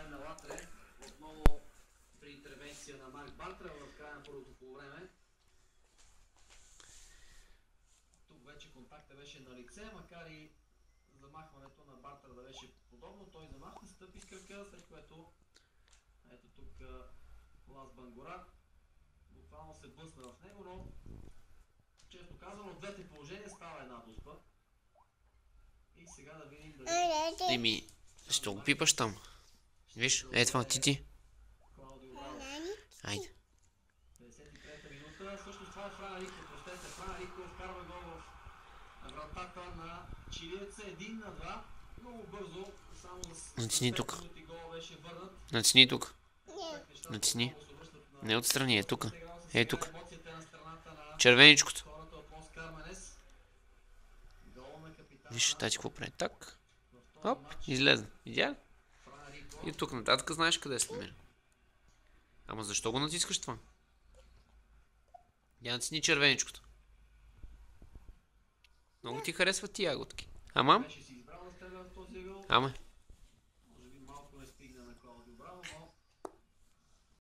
Тайм на Латре. Отново при интервенция на Марк Бартра в края на първото полувреме. Тук вече контакта беше на лице, макар и замахването на Бартра да беше подобно. Той замахна, стъпи с кръка, след което ето тук Лас Бангора буквално се блъсна в него, но често казано, от двете положения става една дуспа. И сега да видим дали... Еми, що го пипаш там? Виж, е това ти. Айде. 53-та минута. Всъщност това е Фран Рико. Простете, Фран Рико вкарва гол в вратата на чилиеца. 1-2. Много бързо, само за Натисни тук. минути гол беше върнат. Натисни тук. Натисни. Не отстрани, е тук. Е тук. Червеничкото. Виж, тази какво прави? Так. Оп, излезе. Видя ли? И тук нататък знаеш къде е след мен. Ама защо го натискаш това? Я натисни червеничкото. Много ти харесват тия ягодки. Ама? Ама?